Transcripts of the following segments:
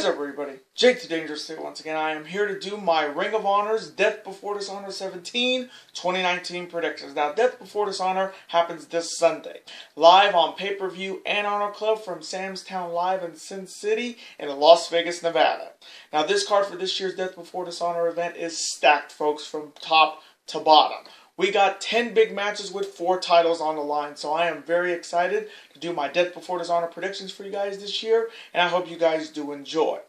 What is up, everybody? JT Dangerously once again. I am here to do my Ring of Honor's Death Before Dishonor 17 2019 predictions. Now, Death Before Dishonor happens this Sunday, live on pay-per-view and Honor Club from Sam's Town Live in Sin City in Las Vegas, Nevada. Now, this card for this year's Death Before Dishonor event is stacked, folks, from top to bottom. We got 10 big matches with 4 titles on the line, so I am very excited to do my Death Before Dishonor predictions for you guys this year, and I hope you guys do enjoy.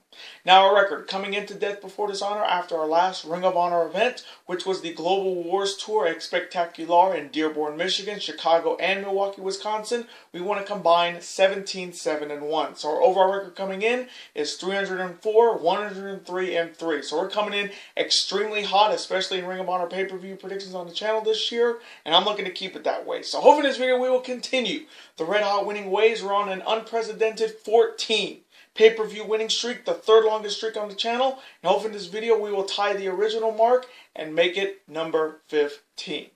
Now, our record coming into Death Before Dishonor after our last Ring of Honor event, which was the Global Wars Tour Spectacular in Dearborn, Michigan, Chicago, and Milwaukee, Wisconsin, we want to combine 17-7-1. So our overall record coming in is 304, 103, and 3. So we're coming in extremely hot, especially in Ring of Honor pay-per-view predictions on the channel this year, and I'm looking to keep it that way. So hopefully in this video we will continue the red hot winning ways. We're on an unprecedented 14 pay-per-view winning streak, the 3rd longest streak on the channel, and hopefully in this video we will tie the original mark and make it number 15.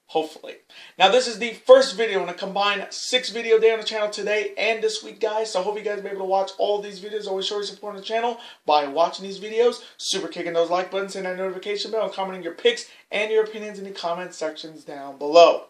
Hopefully. Now, this is the first video in a combined 6 video day on the channel today and this week, guys. So I hope you guys will be able to watch all of these videos. Always show your support on the channel by watching these videos, super kicking those like buttons, hitting that notification bell, and commenting your picks and your opinions in the comment sections down below.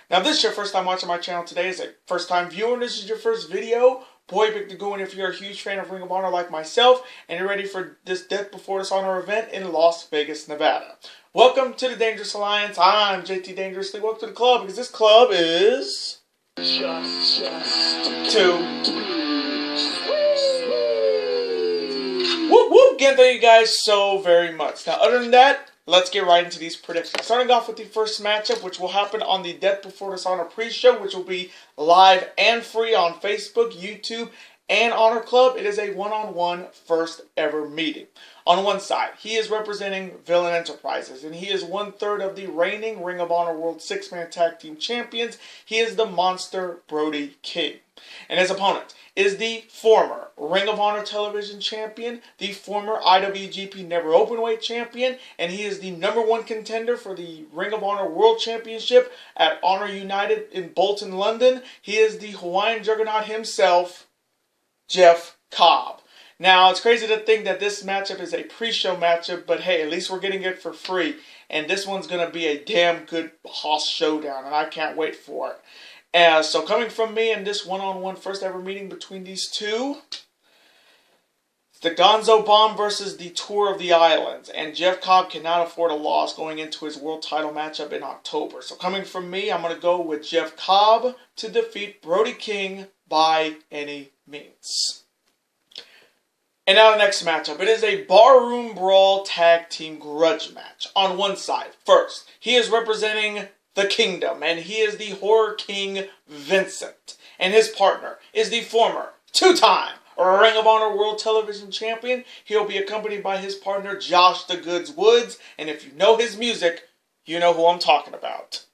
Now, if this is your first time watching my channel today, is a first time viewer, and this is your first video, boy, pick the go. And if you're a huge fan of Ring of Honor like myself, and you're ready for this Death Before Dishonor event in Las Vegas, Nevada. Welcome to the Dangerous Alliance. I'm JT Dangerously. Welcome to the club, because this club is just 2. Whoop whoop! Again, thank you guys so very much. Now, other than that, let's get right into these predictions. Starting off with the first matchup, which will happen on the Death Before Dishonor pre-show, which will be live and free on Facebook, YouTube, and Honor Club. It is a one-on-one first ever meeting. On one side, he is representing Villain Enterprises, and he is 1/3 of the reigning Ring of Honor World 6-Man Tag Team Champions. He is the monster Brodie King. And his opponent is the former Ring of Honor Television Champion, the former IWGP Never Openweight Champion, and he is the #1 contender for the Ring of Honor World Championship at Honor United in Bolton, London. He is the Hawaiian Juggernaut himself, Jeff Cobb. Now, it's crazy to think that this matchup is a pre-show matchup, but hey, at least we're getting it for free, and this one's going to be a damn good hoss showdown, and I can't wait for it. So coming from me in this one-on-one first ever meeting between these two, the Gonzo Bomb versus the Tour of the Islands, and Jeff Cobb cannot afford a loss going into his world title matchup in October. So coming from me, I'm going to go with Jeff Cobb to defeat Brodie King by any means. And now the next matchup. It is a Barroom Brawl Tag Team Grudge match. On one side, first, he is representing the Kingdom, and he is the Horror King Vincent. And his partner is the former 2-time Ring of Honor World Television Champion. He'll be accompanied by his partner, Josh the Goods Woods. And if you know his music, you know who I'm talking about.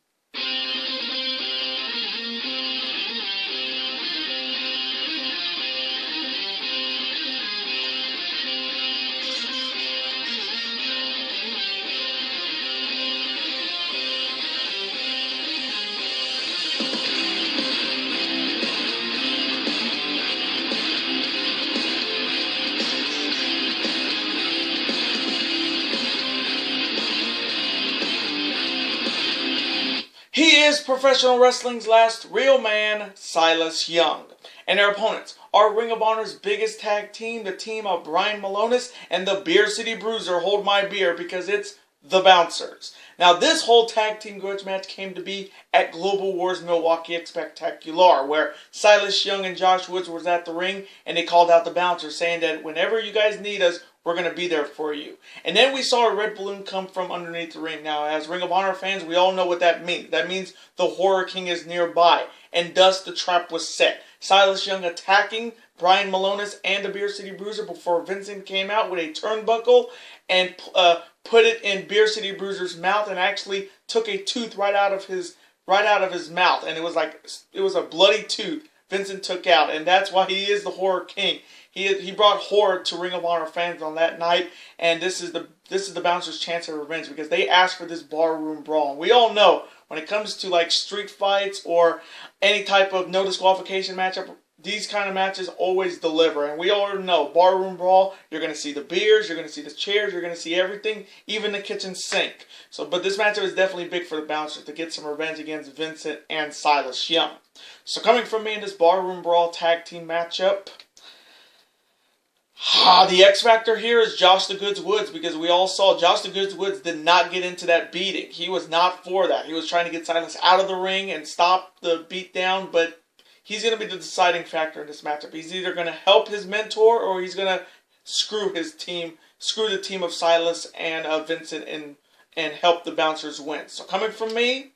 He is professional wrestling's last real man, Silas Young. And their opponents are Ring of Honor's biggest tag team, the team of Brian Malonis and the Beer City Bruiser. Hold my beer, because it's the Bouncers. Now, this whole tag team grudge match came to be at Global Wars Milwaukee Spectacular, where Silas Young and Josh Woods was at the ring, and they called out the Bouncers, saying that whenever you guys need us, we're going to be there for you. And then we saw a red balloon come from underneath the ring. Now, as Ring of Honor fans, we all know what that means. That means the Horror King is nearby, and thus the trap was set. Silas Young attacking Brian Malonis and the Beer City Bruiser before Vincent came out with a turnbuckle and put it in Beer City Bruiser's mouth, and actually took a tooth right out of his mouth, and it was a bloody tooth Vincent took out, and that's why he is the Horror King. He brought horror to Ring of Honor fans on that night, and this is the Bouncers' chance at revenge, because they asked for this barroom brawl. And we all know when it comes to like street fights or any type of no disqualification matchup, these kind of matches always deliver. And we already know, Barroom Brawl, you're going to see the beers, you're going to see the chairs, you're going to see everything, even the kitchen sink. So, but this matchup is definitely big for the Bouncers to get some revenge against Vincent and Silas Young. So coming from me in this Barroom Brawl tag team matchup, the X Factor here is Josh the Goods Woods, because we all saw Josh the Goods Woods did not get into that beating. He was not for that. He was trying to get Silas out of the ring and stop the beatdown, but he's going to be the deciding factor in this matchup. He's either going to help his mentor or he's going to screw his team, screw the team of Silas and Vincent and help the Bouncers win. So coming from me,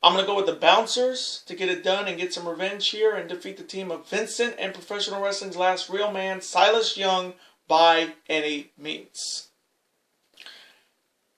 I'm going to go with the Bouncers to get it done and get some revenge here and defeat the team of Vincent and professional wrestling's last real man, Silas Young, by any means.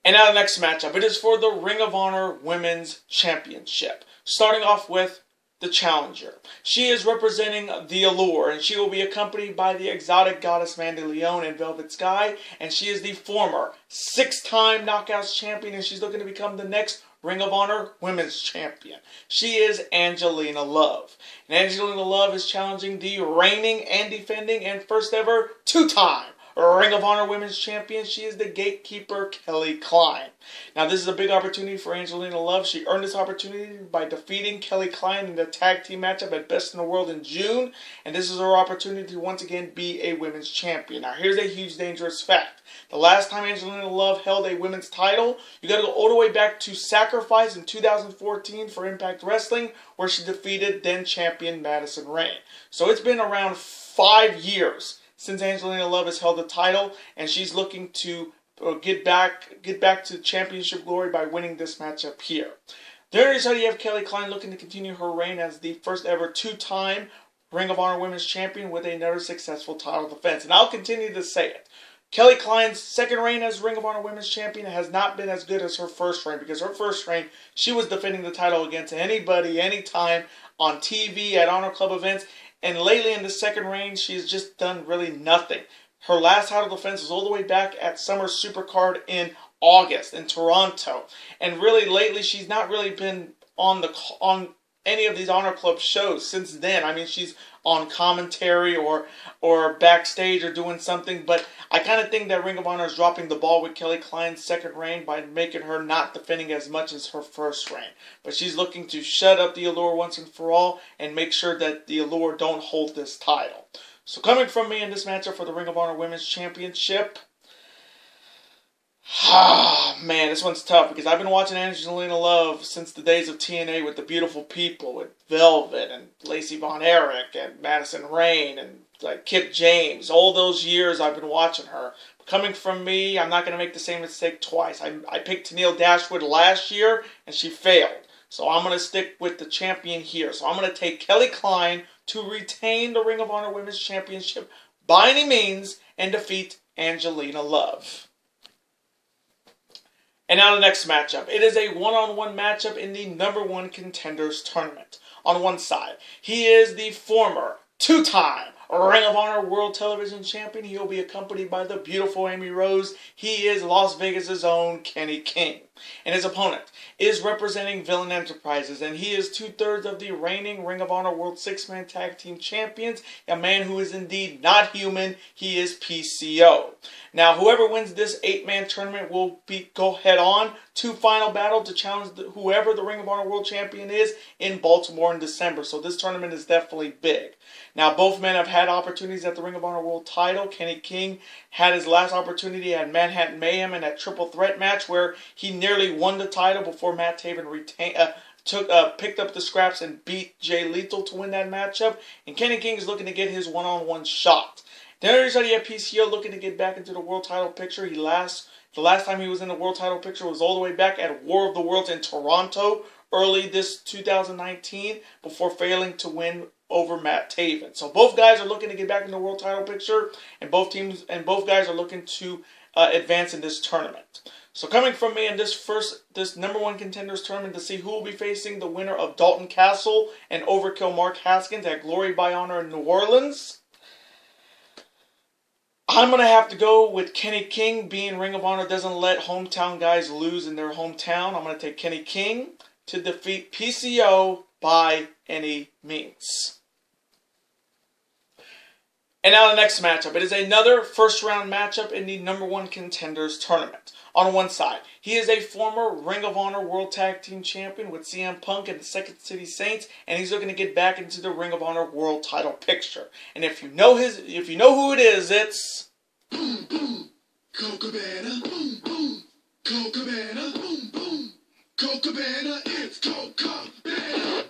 And now the next matchup. It is for the Ring of Honor Women's Championship. Starting off with the challenger. She is representing the Allure, and she will be accompanied by the exotic goddess Mandy Leon and Velvet Sky, and she is the former 6-time Knockouts champion, and she's looking to become the next Ring of Honor Women's Champion. She is Angelina Love. And Angelina Love is challenging the reigning and defending and first ever 2-time Ring of Honor Women's Champion. She is the gatekeeper, Kelly Klein. Now, this is a big opportunity for Angelina Love. She earned this opportunity by defeating Kelly Klein in the tag team matchup at Best in the World in June. And this is her opportunity to once again be a women's champion. Now, here's a huge dangerous fact. The last time Angelina Love held a women's title, you got to go all the way back to Sacrifice in 2014 for Impact Wrestling, where she defeated then champion Madison Rayne. So it's been around 5 years since Angelina Love has held the title, and she's looking to get back to championship glory by winning this matchup here. There is how you have Kelly Klein looking to continue her reign as the first ever 2-time Ring of Honor Women's Champion with another successful title defense. And I'll continue to say it. Kelly Klein's second reign as Ring of Honor Women's Champion has not been as good as her first reign, because her first reign, she was defending the title against anybody, anytime, on TV, at Honor Club events, and lately in the second reign, she's just done really nothing. Her last title defense was all the way back at Summer Supercard in August in Toronto, and really lately she's not really been on any of these Honor Club shows since then. I mean, she's on commentary or backstage or doing something, but I kind of think that Ring of Honor is dropping the ball with Kelly Klein's second reign by making her not defending as much as her first reign. But she's looking to shut up the Allure once and for all and make sure that the Allure don't hold this title. So coming from me in this matchup for the Ring of Honor Women's Championship, man, this one's tough because I've been watching Angelina Love since the days of TNA with the beautiful people, with Velvet and Lacey Von Erich and Madison Rayne and like Kip James. All those years I've been watching her. Coming from me, I'm not going to make the same mistake twice. I picked Tennille Dashwood last year and she failed. So I'm going to stick with the champion here. So I'm going to take Kelly Klein to retain the Ring of Honor Women's Championship by any means and defeat Angelina Love. And now the next matchup. It is a one-on-one matchup in the #1 Contenders Tournament. On one side, he is the former 2-time Ring of Honor World Television Champion. He will be accompanied by the beautiful Amy Rose. He is Las Vegas' own Kenny King. And his opponent is representing Villain Enterprises, and he is 2/3 of the reigning Ring of Honor World 6-Man Tag Team Champions, a man who is indeed not human. He is PCO. Now, whoever wins this 8-man tournament will go head-on to Final Battle to challenge whoever the Ring of Honor World Champion is in Baltimore in December. So this tournament is definitely big. Now, both men have had opportunities at the Ring of Honor World title. Kenny King had his last opportunity at Manhattan Mayhem in that triple threat match where he nearly won the title before Rush-Taven picked up the scraps and beat Jay Lethal to win that matchup. And Kenny King is looking to get his one-on-one shot. There's already a PCO looking to get back into the world title picture. The last time he was in the world title picture was all the way back at War of the Worlds in Toronto early this 2019 before failing to win over Rush-Taven. So both guys are looking to get back in the world title picture, and both guys are looking to advance in this tournament. So coming from me in this #1 Contenders Tournament to see who will be facing the winner of Dalton Castle and Overkill Mark Haskins at Glory by Honor in New Orleans, I'm going to have to go with Kenny King, being Ring of Honor doesn't let hometown guys lose in their hometown. I'm going to take Kenny King to defeat PCO by any means. And now the next matchup. It is another first-round matchup in the #1 Contenders Tournament. On one side, he is a former Ring of Honor World Tag Team Champion with CM Punk and the Second City Saints, and he's looking to get back into the Ring of Honor World Title picture. And if you know who it is, it's boom boom, Colt Cabana, boom boom, Colt Cabana, boom boom, Colt Cabana, it's Colt Cabana.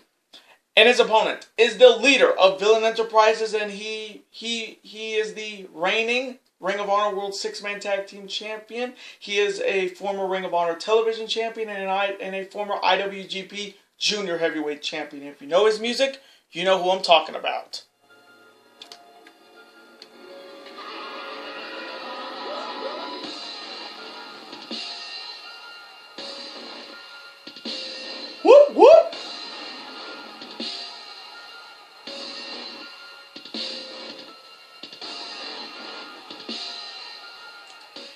And his opponent is the leader of Villain Enterprises, and he is the reigning Ring of Honor World Six-Man Tag Team Champion. He is a former Ring of Honor Television Champion and a former IWGP Junior Heavyweight Champion. If you know his music, you know who I'm talking about. Whoop, whoop!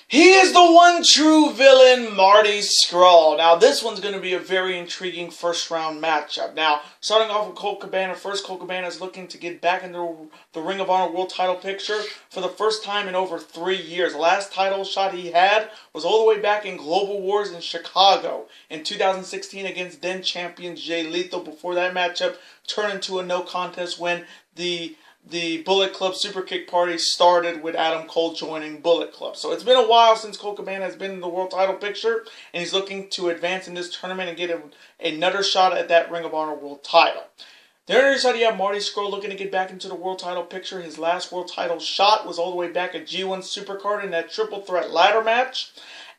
He is the one true villain, Marty Scurll. Now, this one's going to be a very intriguing first-round matchup. Now, starting off with Colt Cabana. First, Colt Cabana is looking to get back into the Ring of Honor World Title picture for the first time in over 3 years. The last title shot he had was all the way back in Global Wars in Chicago in 2016 against then-champion Xvii. Before that matchup turned into a no contest when the Bullet Club Superkick party started with Adam Cole joining Bullet Club. So it's been a while since Colt Cabana has been in the world title picture, and he's looking to advance in this tournament and get another shot at that Ring of Honor world title. The other side, you have Marty Scurll looking to get back into the world title picture. His last world title shot was all the way back at G1 Supercard in that triple threat ladder match.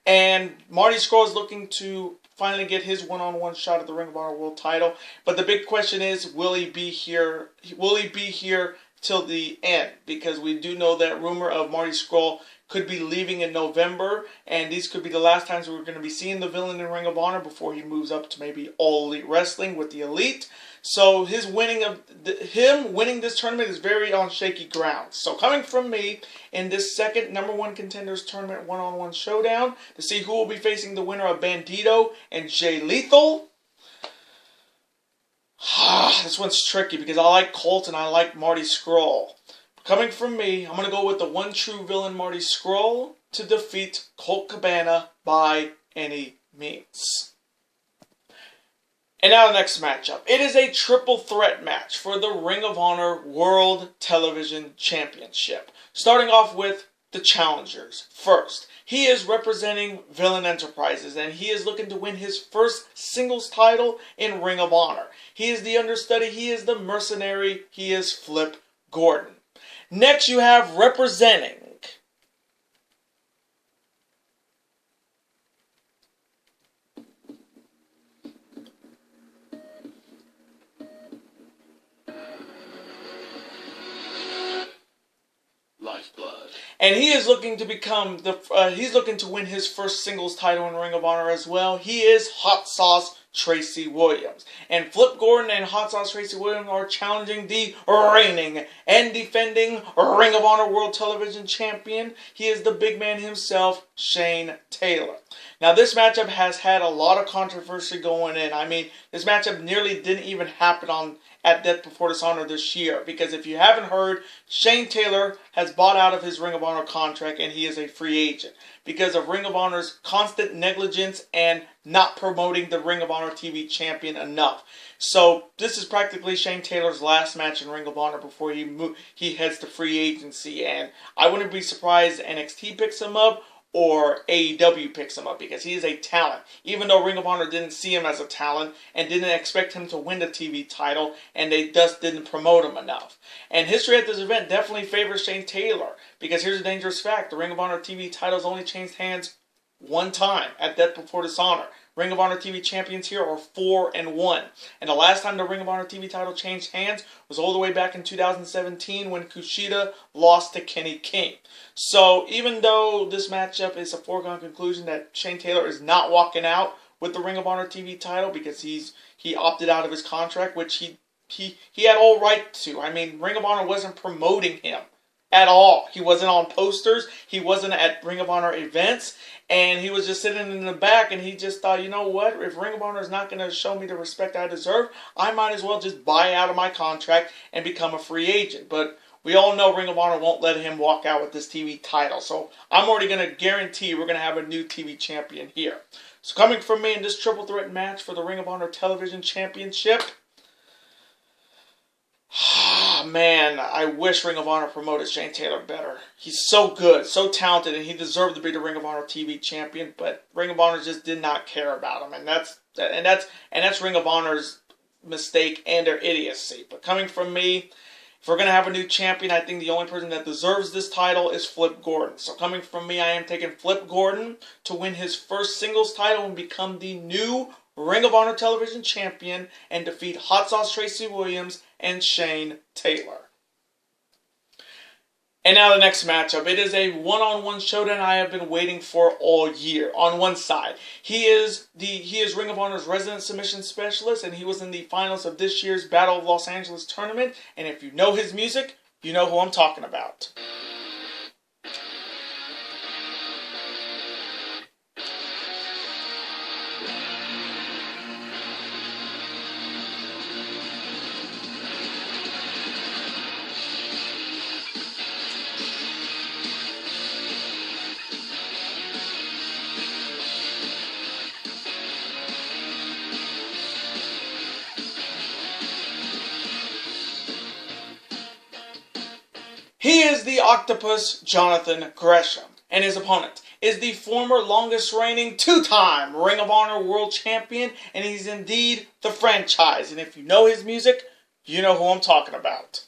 And Marty Scurll is looking to finally get his one-on-one shot at the Ring of Honor world title. But the big question is, will he be here? Will he be here till the end? Because we do know that rumor of Marty Scurll could be leaving in November, and these could be the last times we're going to be seeing the villain in Ring of Honor before he moves up to maybe All Elite Wrestling with the Elite. So him winning this tournament is very on shaky ground. So coming from me in this second #1 Contenders Tournament one-on-one showdown to see who will be facing the winner of Bandito and Xvii. This one's tricky because I like Colt and I like Marty Scurll. Coming from me, I'm going to go with the one true villain Marty Scurll to defeat Colt Cabana by any means. And now the next matchup. It is a triple threat match for the Ring of Honor World Television Championship. Starting off with the challengers. First, he is representing Villain Enterprises, and he is looking to win his first singles title in Ring of Honor. He is the understudy, he is the mercenary, he is Flip Gordon. Next, you have representing Lifeblood. And he is looking to become he's looking to win his first singles title in Ring of Honor as well. He is Hot Sauce Tracy Williams. And Flip Gordon and Hot Sauce Tracy Williams are challenging the reigning and defending Ring of Honor World Television Champion. He is the big man himself, Shane Taylor. Now, this matchup has had a lot of controversy going in. I mean, this matchup nearly didn't even happen at Death Before Dishonor this year. Because if you haven't heard, Shane Taylor has bought out of his Ring of Honor contract and he is a free agent. Because of Ring of Honor's constant negligence and not promoting the Ring of Honor TV champion enough. So, this is practically Shane Taylor's last match in Ring of Honor before he heads to free agency. And I wouldn't be surprised NXT picks him up or AEW picks him up because he is a talent. Even though Ring of Honor didn't see him as a talent and didn't expect him to win the TV title, and they thus didn't promote him enough. And history at this event definitely favors Shane Taylor because here's a dangerous fact. The Ring of Honor TV titles only changed hands one time at Death Before Dishonor. Ring of Honor TV champions here are 4-1. And the last time the Ring of Honor TV title changed hands was all the way back in 2017 when Kushida lost to Kenny King. So even though this matchup is a foregone conclusion that Shane Taylor is not walking out with the Ring of Honor TV title because he opted out of his contract, which he had all right to. I mean, Ring of Honor wasn't promoting him at all. He wasn't on posters. He wasn't at Ring of Honor events. And he was just sitting in the back and he just thought, you know what? If Ring of Honor is not going to show me the respect I deserve, I might as well just buy out of my contract and become a free agent. But we all know Ring of Honor won't let him walk out with this TV title. So I'm already going to guarantee we're going to have a new TV champion here. So coming from me in this triple threat match for the Ring of Honor Television Championship. Man, I wish Ring of Honor promoted Shane Taylor better. He's so good, so talented, and he deserved to be the Ring of Honor TV champion. But Ring of Honor just did not care about him, and that's Ring of Honor's mistake and their idiocy. But coming from me, if we're gonna have a new champion, I think the only person that deserves this title is Flip Gordon. So coming from me, I am taking Flip Gordon to win his first singles title and become the new Ring of Honor Television Champion and defeat Hot Sauce Tracy Williams and Shane Taylor. And now the next matchup. It is a one-on-one showdown I have been waiting for all year. On one side, he is Ring of Honor's resident submission specialist, and he was in the finals of this year's Battle of Los Angeles tournament. And if you know his music, you know who I'm talking about. He is the Octopus, Jonathan Gresham, and his opponent is the former longest reigning two-time Ring of Honor World Champion, and he's indeed the franchise. And if you know his music, you know who I'm talking about.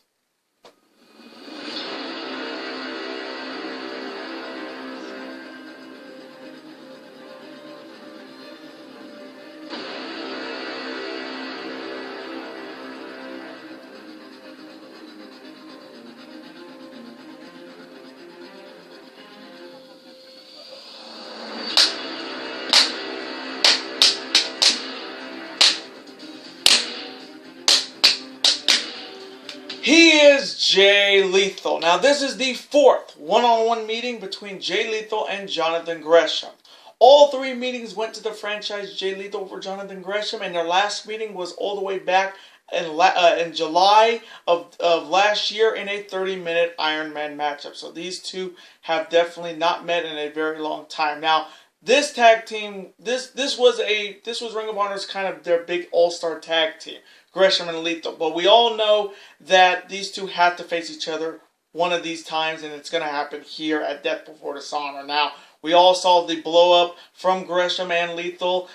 He is Jay Lethal. Now, this is the fourth one-on-one meeting between Jay Lethal and Jonathan Gresham. All three meetings went to the franchise Jay Lethal over Jonathan Gresham, and their last meeting was all the way back in July of last year in a 30-minute Iron Man matchup. So these two have definitely not met in a very long time. Now, this tag team, this was Ring of Honor's kind of their big all-star tag team, Gresham and Lethal. But we all know that these two have to face each other one of these times, and it's going to happen here at Death Before Dishonor. Now, we all saw the blow-up from Gresham and Lethal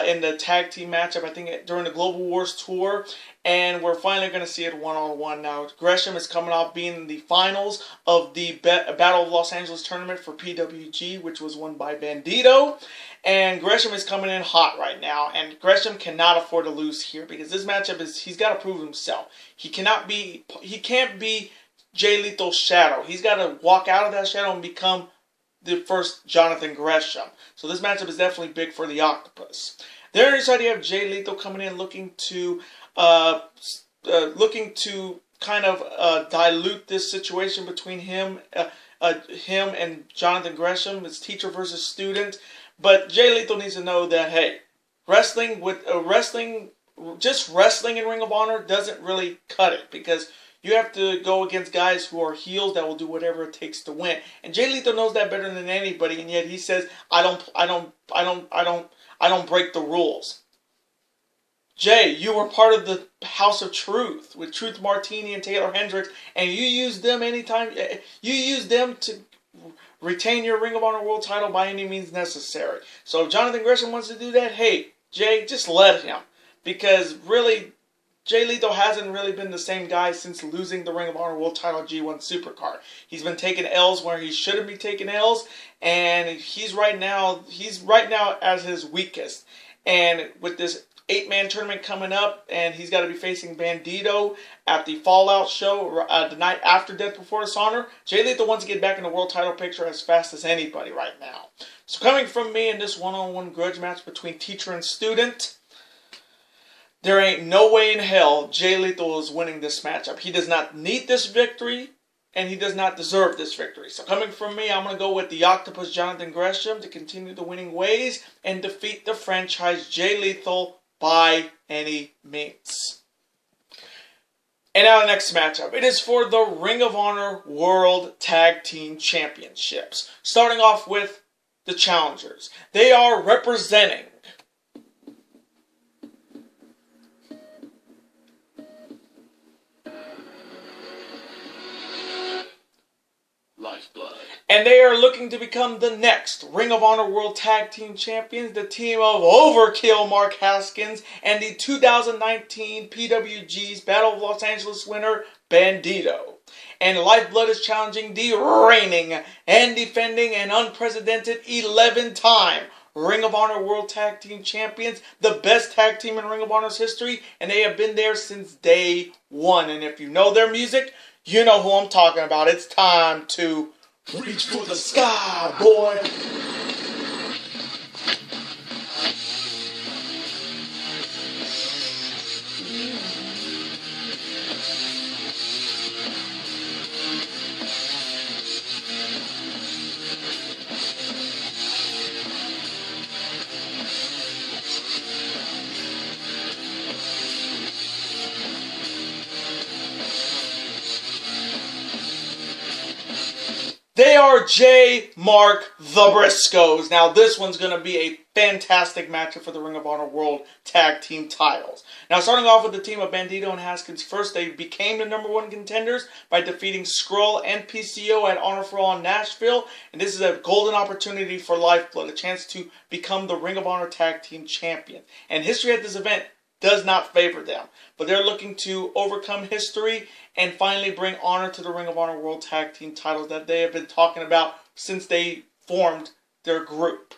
in the tag team matchup, I think, during the Global Wars tour. And we're finally going to see it one-on-one now. Gresham is coming off being in the finals of the Battle of Los Angeles tournament for PWG, which was won by Bandito. And Gresham is coming in hot right now. And Gresham cannot afford to lose here, because this matchup he's got to prove himself. He can't be Jay Lethal's shadow. He's got to walk out of that shadow and become the first Jonathan Gresham. So this matchup is definitely big for the Octopus. There on your side, you have Jay Lethal coming in looking to kind of dilute this situation between him and Jonathan Gresham. It's teacher versus student. But Jay Lethal needs to know that, hey, wrestling in Ring of Honor doesn't really cut it, because you have to go against guys who are heels that will do whatever it takes to win. And Jay Lethal knows that better than anybody, and yet he says, I don't break the rules. Jay, you were part of the House of Truth with Truth Martini and Taylor Hendricks, and you used them to retain your Ring of Honor World title by any means necessary. So if Jonathan Gresham wants to do that, hey, Jay, just let him. Because really, Jay Lethal hasn't really been the same guy since losing the Ring of Honor World title G1 Supercard. He's been taking L's where he shouldn't be taking L's, and he's right now as his weakest. And with this 8-man tournament coming up, and he's got to be facing Bandito at the Fallout show the night after Death Before Dishonor. Jay Lethal wants to get back in the world title picture as fast as anybody right now. So coming from me in this one-on-one grudge match between teacher and student, there ain't no way in hell Jay Lethal is winning this matchup. He does not need this victory, and he does not deserve this victory. So coming from me, I'm going to go with the Octopus Jonathan Gresham to continue the winning ways and defeat the franchise Jay Lethal by any means. And now the next matchup. It is for the Ring of Honor World Tag Team Championships. Starting off with the challengers. They are representing Lifeblood. And they are looking to become the next Ring of Honor World Tag Team Champions, the team of Overkill Mark Haskins and the 2019 PWG's Battle of Los Angeles winner, Bandito. And Lifeblood is challenging the reigning and defending and unprecedented 11-time Ring of Honor World Tag Team Champions, the best tag team in Ring of Honor's history, and they have been there since day one. And if you know their music, you know who I'm talking about. It's time to Reach for the sky, boy. They are Mark the Briscoes. Now, this one's going to be a fantastic matchup for the Ring of Honor World Tag Team titles. Now, starting off with the team of Bandito and Haskins first, they became the #1 contenders by defeating Scurll and PCO at Honor for All in Nashville. And this is a golden opportunity for Lifeblood, a chance to become the Ring of Honor Tag Team Champion. And history at this event does not favor them, but they're looking to overcome history and finally bring honor to the Ring of Honor World Tag Team titles that they have been talking about since they formed their group.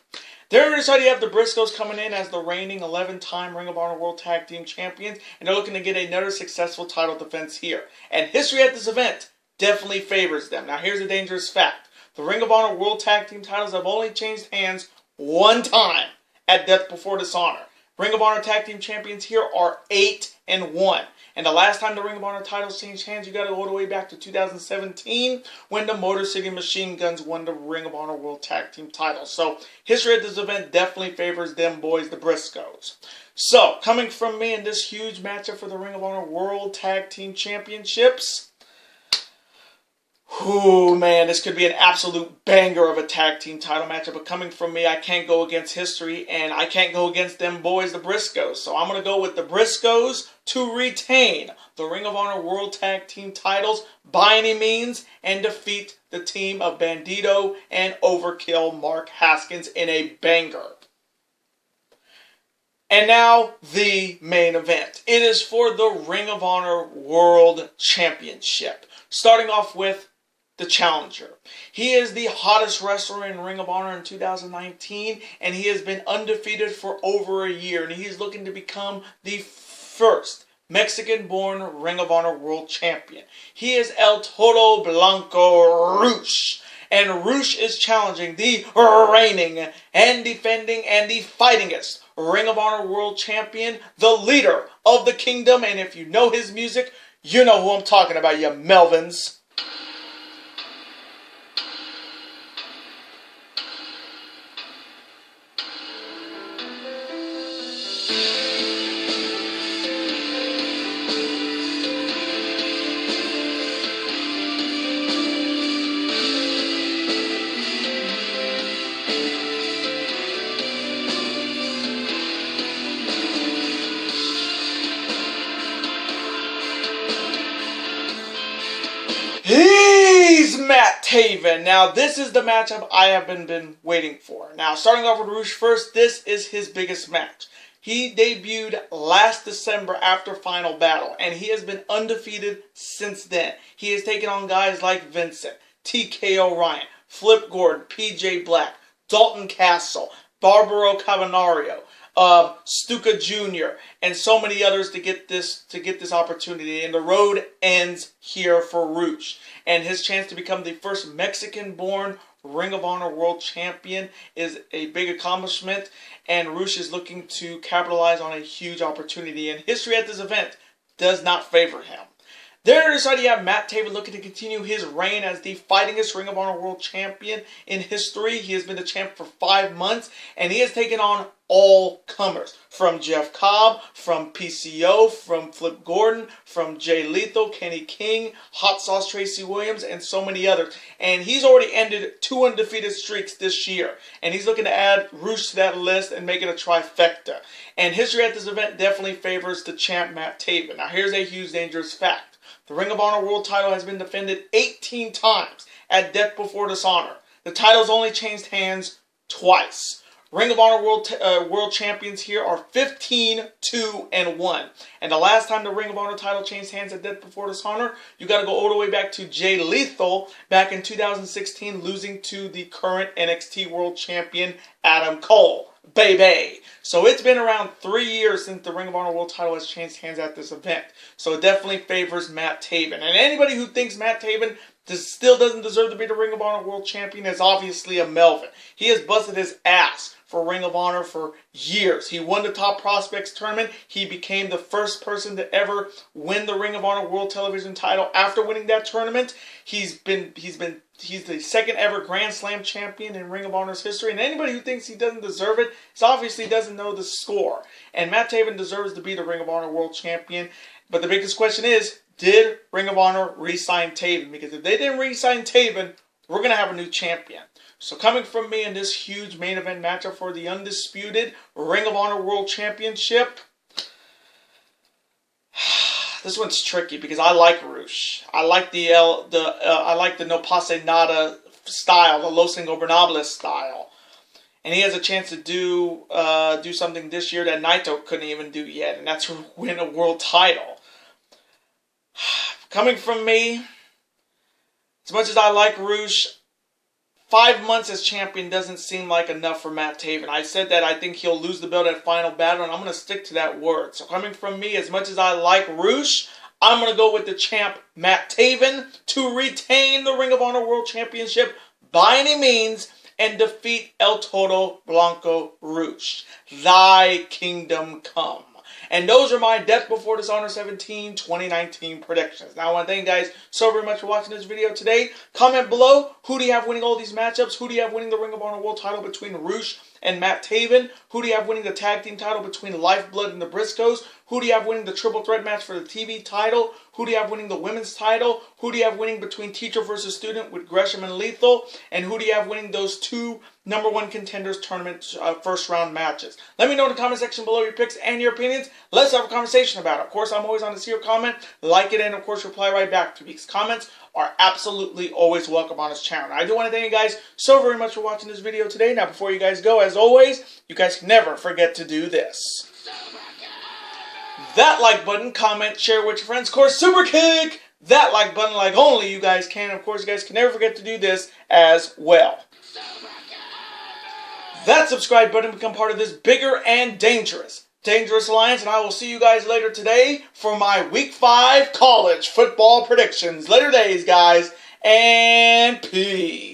There on the side, you have the Briscoes coming in as the reigning 11-time Ring of Honor World Tag Team Champions, and they're looking to get another successful title defense here. And history at this event definitely favors them. Now, here's a dangerous fact. The Ring of Honor World Tag Team titles have only changed hands one time at Death Before Dishonor. Ring of Honor Tag Team Champions here are 8-1. And the last time the Ring of Honor titles changed hands, you got to go all the way back to 2017 when the Motor City Machine Guns won the Ring of Honor World Tag Team titles. So history at this event definitely favors them boys, the Briscoes. So coming from me in this huge matchup for the Ring of Honor World Tag Team Championships. Ooh, man, this could be an absolute banger of a tag team title matchup. But coming from me, I can't go against history, and I can't go against them boys, the Briscoes. So I'm going to go with the Briscoes to retain the Ring of Honor World Tag Team titles by any means and defeat the team of Bandito and Overkill Mark Haskins in a banger. And now, the main event. It is for the Ring of Honor World Championship. Starting off with the challenger. He is the hottest wrestler in Ring of Honor in 2019, and he has been undefeated for over a year, and he's looking to become the first Mexican-born Ring of Honor World Champion. He is El Toro Blanco Rush, and Rush is challenging the reigning and defending and the fightingest Ring of Honor World Champion, the leader of the kingdom, and if you know his music, you know who I'm talking about, you Melvins. He's Rush-Taven. Now, this is the matchup I have been waiting for. Now, starting off with Rush first, this is his biggest match. He debuted last December after Final Battle, and he has been undefeated since then. He has taken on guys like Vincent, TK O'Ryan, Flip Gordon, PJ Black, Dalton Castle, Barbaro Cavanario, Stuka Jr., and so many others to get this opportunity. And the road ends here for Rush. And his chance to become the first Mexican-born Ring of Honor World Champion is a big accomplishment. And Rush is looking to capitalize on a huge opportunity. And history at this event does not favor him. There decided you have Matt Taven looking to continue his reign as the fightingest Ring of Honor World Champion in history. He has been the champ for 5 months, and he has taken on all comers. From Jeff Cobb, from PCO, from Flip Gordon, from Jay Lethal, Kenny King, Hot Sauce Tracy Williams, and so many others. And he's already ended 2 undefeated streaks this year. And he's looking to add Rush to that list and make it a trifecta. And history at this event definitely favors the champ Matt Taven. Now here's a huge dangerous fact. The Ring of Honor World title has been defended 18 times at Death Before Dishonor. The title's only changed hands twice. Ring of Honor World Champions here are 15-2-1. And the last time the Ring of Honor title changed hands at Death Before Dishonor, you got to go all the way back to Jay Lethal back in 2016, losing to the current NXT World Champion, Adam Cole. Baby. So it's been around 3 years since the Ring of Honor World title has changed hands at this event. So it definitely favors Matt Taven. And anybody who thinks Matt Taven still doesn't deserve to be the Ring of Honor World Champion is obviously a Melvin. He has busted his ass for Ring of Honor for years. He won the Top Prospects tournament. He became the first person to ever win the Ring of Honor World Television title after winning that tournament. He's the second ever Grand Slam champion in Ring of Honor's history. And anybody who thinks he doesn't deserve it obviously doesn't know the score. And Matt Taven deserves to be the Ring of Honor World Champion. But the biggest question is, did Ring of Honor re-sign Taven? Because if they didn't re-sign Taven, we're going to have a new champion. So coming from me in this huge main event matchup for the undisputed Ring of Honor World Championship, this one's tricky because I like Rush. I like the No Pase Nada style, the Los Ingobernables style, and he has a chance to do something this year that Naito couldn't even do yet, and that's win a world title. Coming from me, as much as I like Rush, 5 months as champion doesn't seem like enough for Matt Taven. I said that I think he'll lose the belt at Final Battle, and I'm going to stick to that word. So coming from me, as much as I like Rush, I'm going to go with the champ Matt Taven to retain the Ring of Honor World Championship by any means and defeat El Toro Blanco Rush. Thy kingdom come. And those are my Death Before Dishonor 17 2019 predictions. Now, I want to thank you guys so very much for watching this video today. Comment below, who do you have winning all these matchups? Who do you have winning the Ring of Honor World title between Rush and Matt Taven? Who do you have winning the tag team title between Lifeblood and the Briscoes? Who do you have winning the triple threat match for the TV title? Who do you have winning the women's title? Who do you have winning between teacher versus student with Gresham and Lethal? And who do you have winning those 2 #1 contenders tournament first round matches? Let me know in the comment section below your picks and your opinions. Let's have a conversation about it. Of course, I'm always on to see your comment, like it, and of course reply right back to me, because comments are absolutely always welcome on this channel. I do want to thank you guys so very much for watching this video today. Now, before you guys go, as always, you guys can never forget to do this. That like button, comment, share with your friends. Of course, super kick that like button like only you guys can. Of course, you guys can never forget to do this as well. That subscribe button become part of this bigger and dangerous alliance, and I will see you guys later today for my Week 5 college football predictions. Later days, guys, and peace.